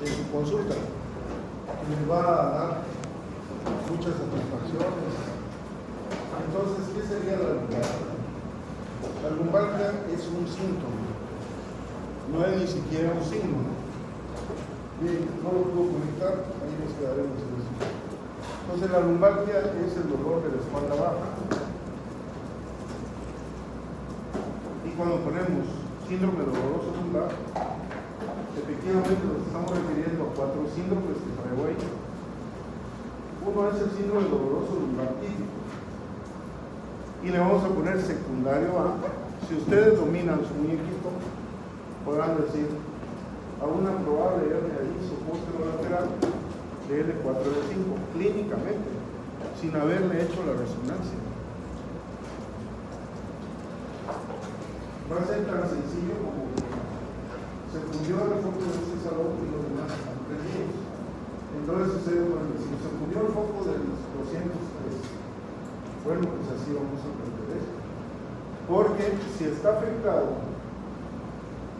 en su consulta. Les va a dar muchas satisfacciones. Entonces, ¿qué sería la lumbalgia? La lumbalgia es un síntoma, no es ni siquiera un signo. Bien, no lo puedo conectar, ahí nos quedaremos en eso. Entonces, la lumbalgia es el dolor de la espalda baja. Y cuando ponemos síndrome doloroso lumbar, efectivamente nos estamos refiriendo a 4 síndromes que traigo ahí. Uno es el síndrome doloroso lumbar típico. Y le vamos a poner secundario A. Si ustedes dominan su muñequito, podrán decir a una probable hernia posterolateral de L4-L5, clínicamente, sin haberle hecho la resonancia. Va a ser tan sencillo como que se fundió el foco de este salón y los demás están prendidos. Entonces sucede cuando si se fundió el foco del 203. Bueno, pues así vamos a aprender esto. Porque si está afectado,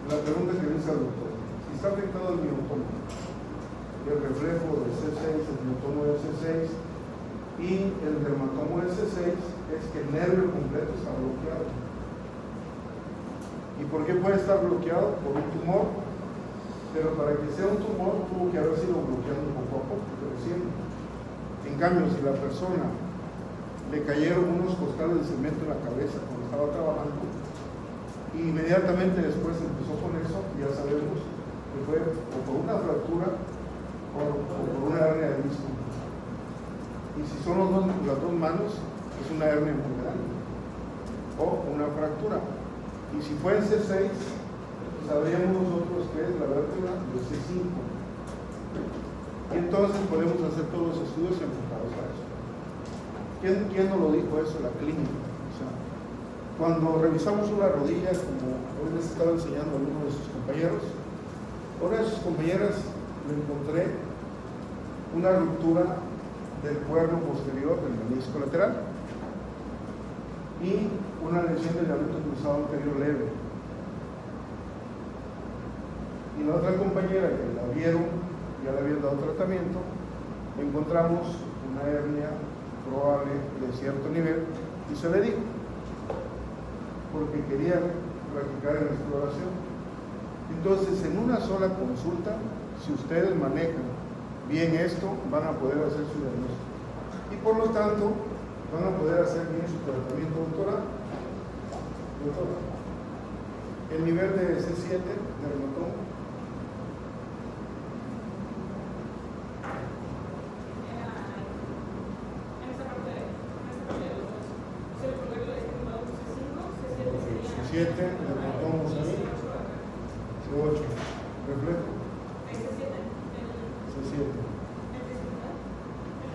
la pregunta que dice el doctor, si está afectado el miotoma, el reflejo del C6, el miotoma del C6 y el dermatoma del C6, es que el nervio completo está bloqueado. ¿Y por qué puede estar bloqueado? Por un tumor. Pero para que sea un tumor tuvo que haber sido bloqueando poco a poco, creciendo. En cambio, si la persona le cayeron unos costales de cemento en la cabeza cuando estaba trabajando, y inmediatamente después empezó con eso, ya sabemos que fue o por una fractura o por una hernia de disco. Y si son las dos manos, es una hernia muy grande o una fractura. Y si fue en C6, sabríamos nosotros que es la vértebra de C5. Y entonces podemos hacer todos los estudios enfocados a eso. ¿Quién nos lo dijo eso? La clínica. O sea, cuando revisamos una rodilla, como hoy les estaba enseñando a uno de sus compañeros, a una de sus compañeras le encontré una ruptura del cuerno posterior del menisco lateral y una lesión del ligamento cruzado anterior leve. Y la otra compañera que la vieron, ya le habían dado tratamiento, encontramos una hernia probable de cierto nivel y se le dijo, porque querían practicar en la exploración. Entonces, en una sola consulta, si ustedes manejan bien esto, van a poder hacer su diagnóstico. Y por lo tanto, van a poder hacer bien su tratamiento, doctora. El nivel de C7, dermatoma. C7, dermatoma ahí. C8, reflejo. C7.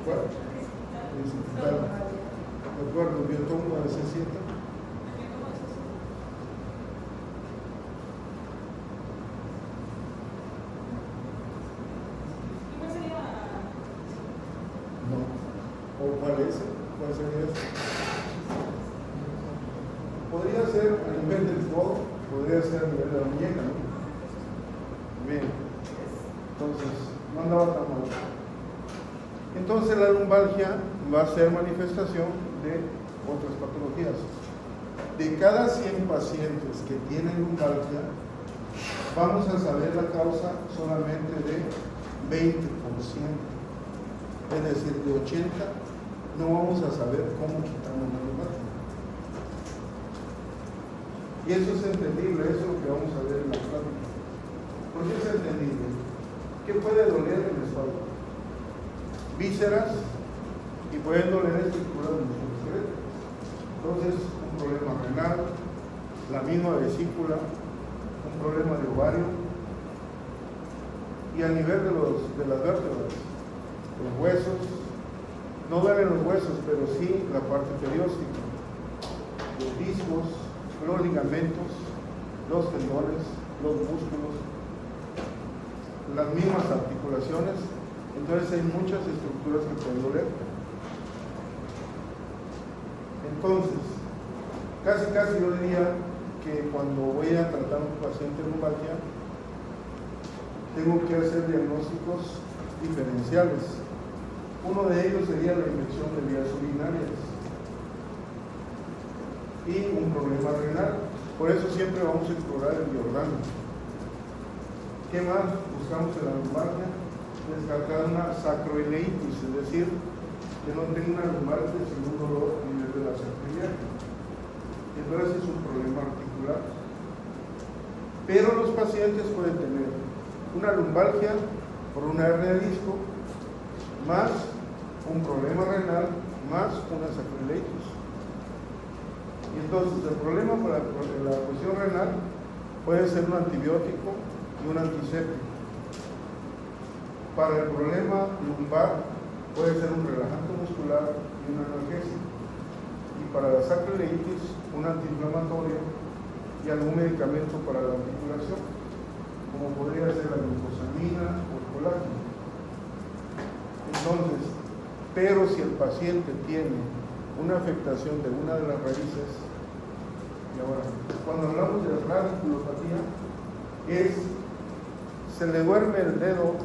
¿Cuál? Principal. ¿De acuerdo? Biotoma de C7. No. ¿O cuál es? ¿Cuál sería ese? Podría ser a nivel del codo, podría ser a nivel de la muñeca, ¿no? Bien. Entonces, no andaba tan mal. Entonces la lumbalgia va a ser manifestación de otras patologías. De cada 100 pacientes que tienen lumbalgia, vamos a saber la causa solamente de 20%. Es decir, de 80 no vamos a saber cómo quitamos la lumbalgia. Y eso es entendible, eso es lo que vamos a ver en la plática. ¿Por qué es entendible? ¿Qué puede doler en la espalda? Vísceras y pueden doler estructuras musculoesqueléticas. Entonces, un problema renal, la misma vesícula, un problema de ovario y a nivel de las vértebras, los huesos, no duelen los huesos, pero sí la parte perióstica, los discos, los ligamentos, los tendones, los músculos, las mismas articulaciones. Entonces hay muchas estructuras que pueden doler. Entonces, casi yo diría que cuando voy a tratar a un paciente lumbalgia, tengo que hacer diagnósticos diferenciales. Uno de ellos sería la infección de vías urinarias y un problema renal. Por eso siempre vamos a explorar el biorramo. ¿Qué más buscamos en la lumbalgia? Descartar una sacroileitis, es decir, que no tenga una lumbalgia sin un dolor a nivel de la sacroiliaca. Entonces es un problema articular. Pero los pacientes pueden tener una lumbalgia por una hernia de disco, más un problema renal, más una sacroileitis. Y entonces el problema para la cuestión renal puede ser un antibiótico y un antiséptico. Para el problema lumbar puede ser un relajante muscular y un analgésico. Y para la sacroileitis, un antiinflamatorio y algún medicamento para la articulación, como podría ser la glucosamina o el colágeno. Entonces, pero si el paciente tiene una afectación de una de las raíces, y ahora, cuando hablamos de radiculopatía, se le duerme el dedo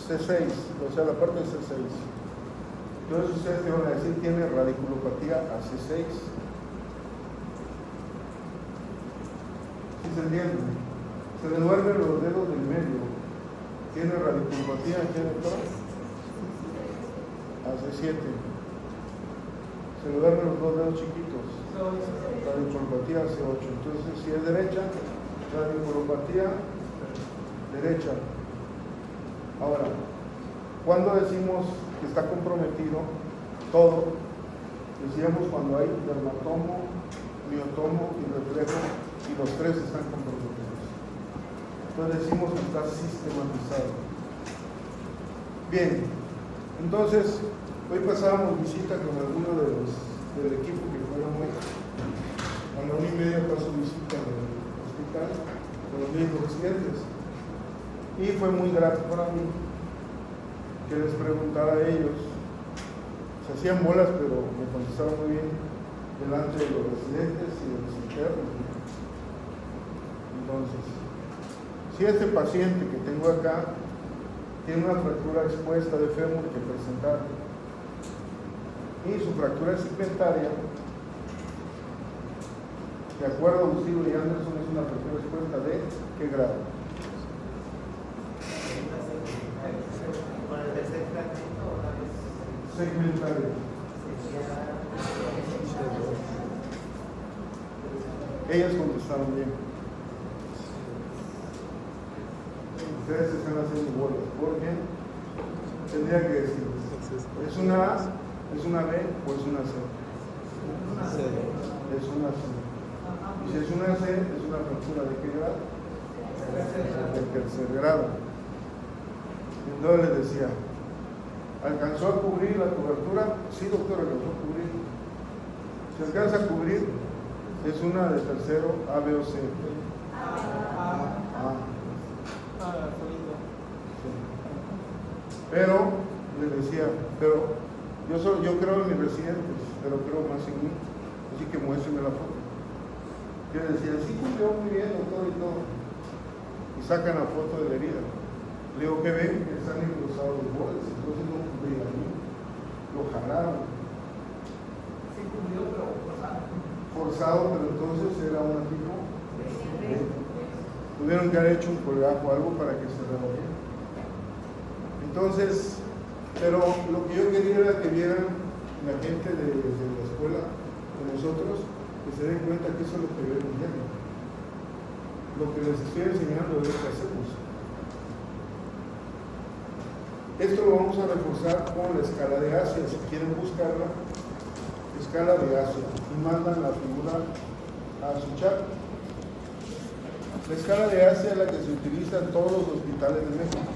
C6, o sea, la parte de C6. Entonces ustedes te van a decir, tiene radiculopatía a C6. ¿Sí se entiende? Se le duermen los dedos del medio. ¿Tiene radiculopatía? ¿Qué, doctora? A C7. Se le duermen los dos dedos chiquitos. Radiculopatía a C8. Entonces, si es derecha, radiculopatía derecha. Ahora, ¿cuándo decimos que está comprometido todo? Decíamos cuando hay dermatomo, miotomo y reflejo, y los tres están comprometidos. Entonces decimos que está sistematizado. Bien, entonces hoy pasábamos visita con alguno del equipo que fueron hoy. A la 1:30 pasó visita en el hospital con los médicos residentes. Y fue muy grato para mí que les preguntara a ellos. Se hacían bolas, pero me contestaron muy bien delante de los residentes y de los internos. Entonces, si este paciente que tengo acá tiene una fractura expuesta de fémur que presentar y su fractura segmentaria, de acuerdo a Lucilo y Anderson, es una fractura expuesta de ¿qué grado? Segmentaria. Ellas contestaron bien. Ustedes están haciendo bolas. ¿Por qué? Tendría que decir, ¿es una A, es una B o es una C? Es una C. Y si es una C, es una fractura ¿de qué grado? De tercer grado. Entonces les decía, ¿alcanzó a cubrir la cobertura? Sí, doctor, alcanzó a cubrir. Si alcanza a cubrir, es una de tercero, A, B o C. Sí. Pero, les decía, yo creo en mis residentes, pero creo más en mí. Así que muéstrenme la foto. Yo les decía, sí cumplió muy bien, doctor, y todo. Y sacan la foto de la herida. Le digo que ven que están engrosados los bordes, entonces no cubría a mí. Lo jalaron. Sí cumplió, pero forzado. Forzado, pero entonces era un tipo. Tuvieron que haber hecho un colgajo o algo para que se removiera. Entonces, pero lo que yo quería era que vieran la gente de la escuela, de nosotros, que se den cuenta que eso es lo que vemos viendo. Lo que les estoy enseñando es lo que hacemos. Esto lo vamos a reforzar con la escala de Asia, si quieren buscarla, escala de Asia, y mandan la figura a su chat. La escala de Asia es la que se utiliza en todos los hospitales de México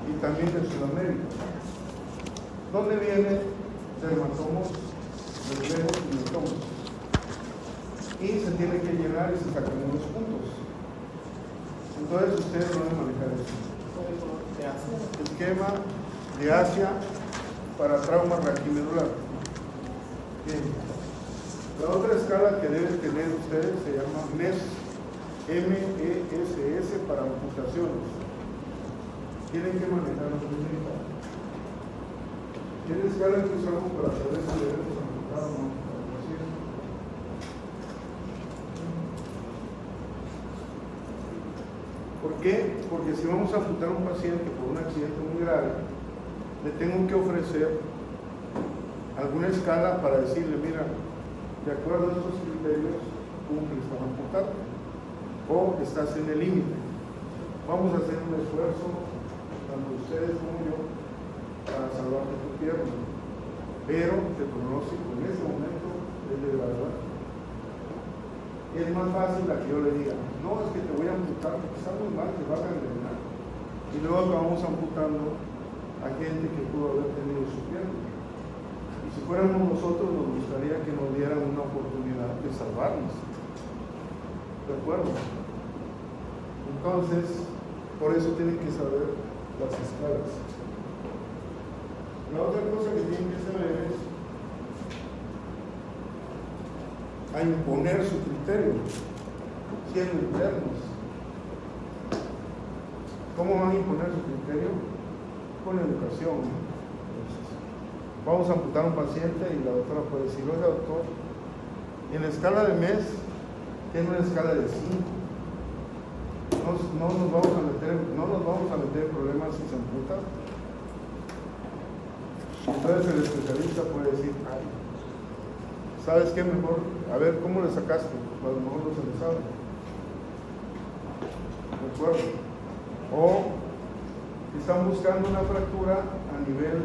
y también en Sudamérica. ¿Dónde vienen dermatomos, reflejos y miotomos? Y se tiene que llenar y se sacan unos puntos. Entonces ustedes van a manejar eso. Esquema de Asia para trauma raquimedular. Bien. La otra escala que deben tener ustedes se llama MESS, MESS para amputaciones. tienen que manejar los militares. ¿Qué escala que usamos para saber si debemos amputar o no? ¿Por qué? Porque si vamos a amputar a un paciente por un accidente muy grave, le tengo que ofrecer alguna escala para decirle, mira, de acuerdo a estos criterios, cumples con amputar o estás en el límite. Vamos a hacer un esfuerzo, tanto ustedes como yo, para salvarte tu pierna, pero el pronóstico en ese momento es de verdad. Es más fácil a que yo le diga, no, es que te voy a amputar porque está muy mal, te va a envenenar. Y luego vamos amputando a gente que pudo haber tenido su pierna. Y si fuéramos nosotros, nos gustaría que nos dieran una oportunidad de salvarnos. ¿De acuerdo? Entonces, por eso tienen que saber las escalas. La otra cosa que tienen que saber es a imponer su criterio, siendo internos. ¿Cómo van a imponer su criterio? Con educación. Entonces, vamos a amputar a un paciente y la doctora puede decir, oiga doctor, en la escala de mes tiene una escala de 5. No nos vamos a meter en problemas si se amputa. Entonces el especialista puede decir, ay, ¿sabes qué? Mejor, a ver, ¿cómo le sacaste? Pues a lo mejor no se le sabe. ¿De acuerdo? O están buscando una fractura a nivel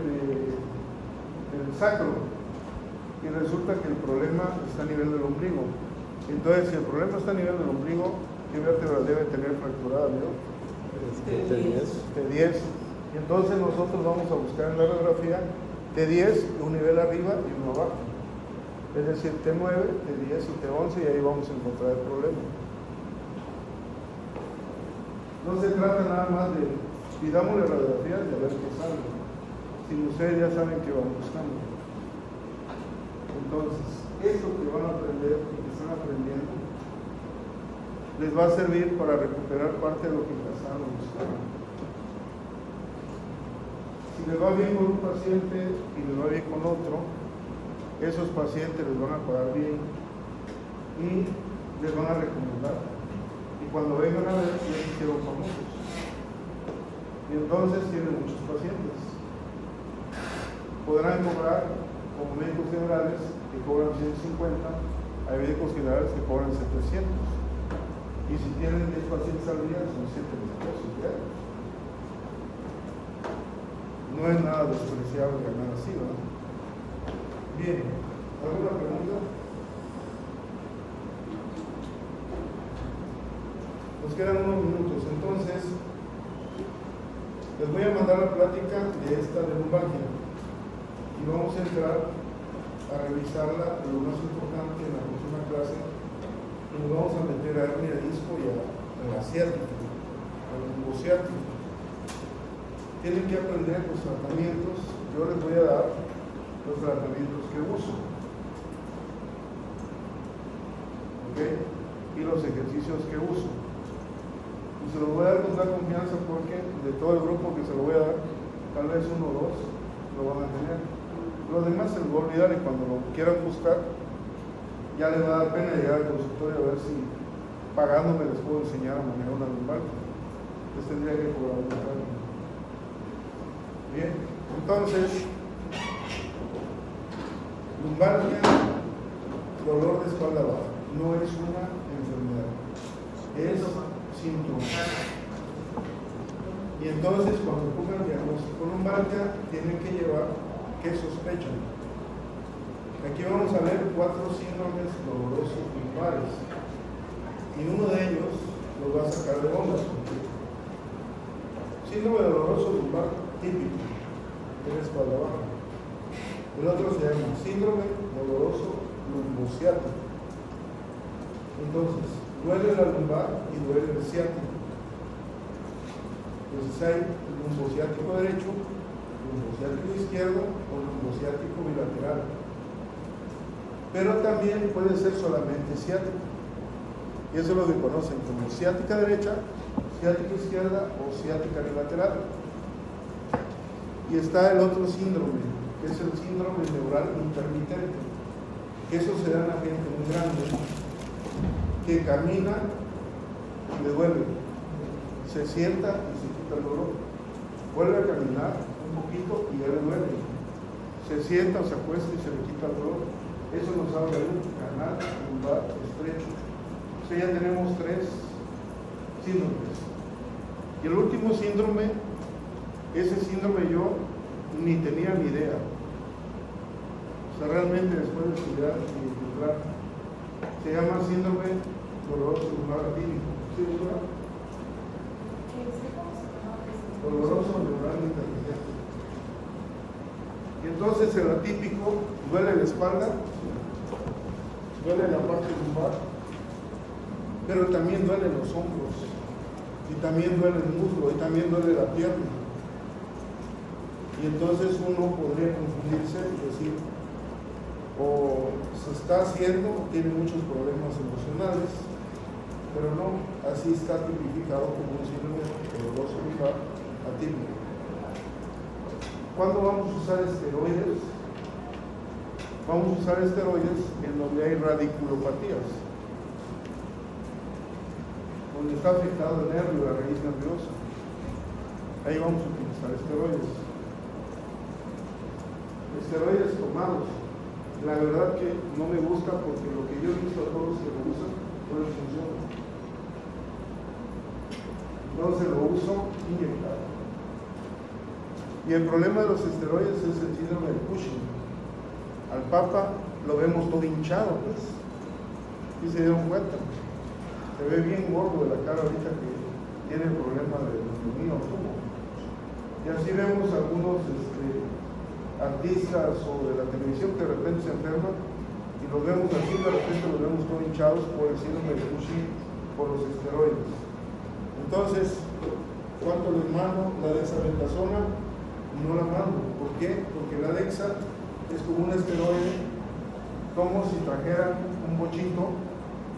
del sacro y resulta que el problema está a nivel del ombligo. Entonces, si el problema está a nivel del ombligo, ¿qué vértebra debe tener fracturada? T10. Y entonces nosotros vamos a buscar en la radiografía T10, un nivel arriba y uno abajo. Es decir, T9, T10 y T11, y ahí vamos a encontrar el problema. No se trata nada más de pidámosle radiografías y a ver qué sale, sino ustedes ya saben que van buscando. Entonces, eso que van a aprender y que están aprendiendo les va a servir para recuperar parte de lo que empezaron buscando. Si les va bien con un paciente y les va bien con otro, esos pacientes les van a pagar bien y les van a recomendar. Y cuando vengan a ver, ya se hicieron famosos. Y entonces tienen muchos pacientes. Podrán cobrar, como médicos generales, que cobran 150, hay médicos generales que cobran 700. Y si tienen 10 pacientes al día, son 7 pesos diarios. No es nada despreciable ganar así, ¿verdad? Bien, ¿alguna pregunta? Nos quedan unos minutos, entonces les voy a mandar la plática de esta de lumbalgia y vamos a entrar a revisarla, lo más importante en la próxima clase, y nos vamos a meter a hernia disco y a la ciática, al lumbociático. Tienen que aprender los tratamientos. Yo les voy a dar los tratamientos que uso, ¿ok? Y los ejercicios que uso. Y se los voy a dar con la confianza porque de todo el grupo que se lo voy a dar, tal vez uno o dos lo van a tener. Los demás se los voy a olvidar y cuando lo quieran buscar, ya les va a dar pena llegar al consultorio a ver si pagándome les puedo enseñar a manejar una lumbalgia. Les tendría que cobrar un cargo. Bien, entonces, lumbalgia, dolor de espalda baja, no es una enfermedad, es síntoma. Y entonces, cuando pongan diagnóstico lumbalgia, tienen que llevar qué sospechan. Aquí vamos a ver 4 síndromes dolorosos lumbares, y uno de ellos los va a sacar de onda. Síndrome doloroso lumbar típico, de la espalda baja. El otro se llama síndrome doloroso lumbociático. Entonces, duele la lumbar y duele el ciático. Entonces hay lumbociático derecho, lumbociático izquierdo o lumbociático bilateral. Pero también puede ser solamente ciático. Y eso es lo que conocen como ciática derecha, ciática izquierda o ciática bilateral. Y está el otro síndrome, que es el síndrome neural intermitente, que eso se da en la gente muy grande, que camina y le duele, se sienta y se quita el dolor, vuelve a caminar un poquito y ya le duele, se sienta o se acuesta y se le quita el dolor. Eso nos habla de un canal lumbar estrecho. O sea, ya tenemos 3 síndromes. Y el último síndrome, ese síndrome yo ni tenía ni idea. O sea, realmente después de estudiar y encontrar, se llama síndrome doloroso lumbar atípico. ¿Sí, doctora? Doloroso lumbar intermitente. Y entonces el atípico duele la espalda, duele la parte lumbar, pero también duelen los hombros, y también duele el muslo, y también duele la pierna. Y entonces uno podría confundirse y decir, o se está haciendo, o tiene muchos problemas emocionales, pero no, así está tipificado como un síndrome doloroso lumbar atípico. ¿Cuándo vamos a usar esteroides? Vamos a usar esteroides en donde hay radiculopatías, donde está afectado el nervio, la raíz nerviosa. Ahí vamos a utilizar esteroides. Esteroides tomados. La verdad que no me gusta porque lo que yo he visto a todos que lo usan no les funciona. Entonces lo uso inyectado. Y el problema de los esteroides es el síndrome de Cushing. Al Papa lo vemos todo hinchado, pues. Y se dieron cuenta. Se ve bien gordo de la cara ahorita que tiene el problema de neumonía o tubo. Y así vemos algunos artistas o de la televisión que de repente se enferman y los vemos así, de repente los vemos todo hinchados por el síndrome de Cushing, por los esteroides. Entonces, ¿cuánto les mando? La dexametasona no la mando. ¿Por qué? Porque la dexa es como un esteroide, como si trajeran un bochito,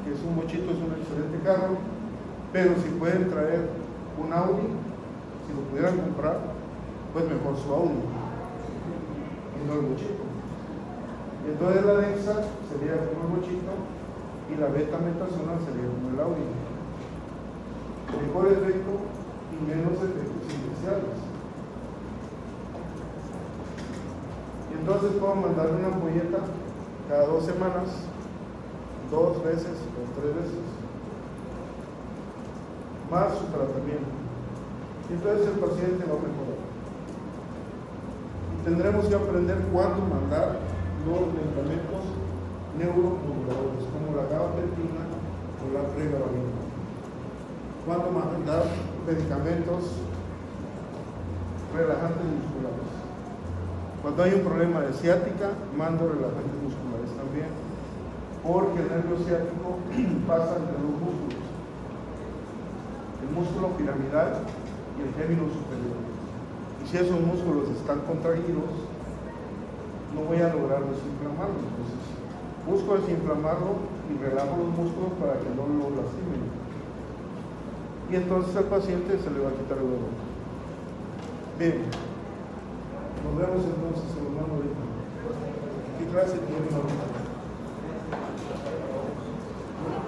que es un bochito, es un excelente carro, pero si pueden traer un Audi, si lo pudieran comprar, pues mejor su Audi y no el bochito. Entonces la dexa sería como el bochito y la betametasona sería como el Audi. Mejor efecto y menos efectos iniciales. Y entonces puedo mandarle una ampolleta cada 2 semanas, 2 veces o 3 veces, más su tratamiento. Y entonces el paciente va a mejorar. Y tendremos que aprender cuándo mandar los medicamentos neuromoduladores, como la gabapentina o la pregabalina. Cuándo mandar medicamentos relajantes musculares. Cuando hay un problema de ciática, mando relajantes musculares también, porque el nervio ciático pasa entre los músculos, el músculo piramidal y el gémino superior. Y si esos músculos están contraídos, no voy a lograr desinflamarlos. Entonces, busco desinflamarlo y relajo los músculos para que no lo lastimen. Y entonces al paciente se le va a quitar el dolor. Bien. Nos vemos entonces en los manos de ¿qué clase tiene ahorita?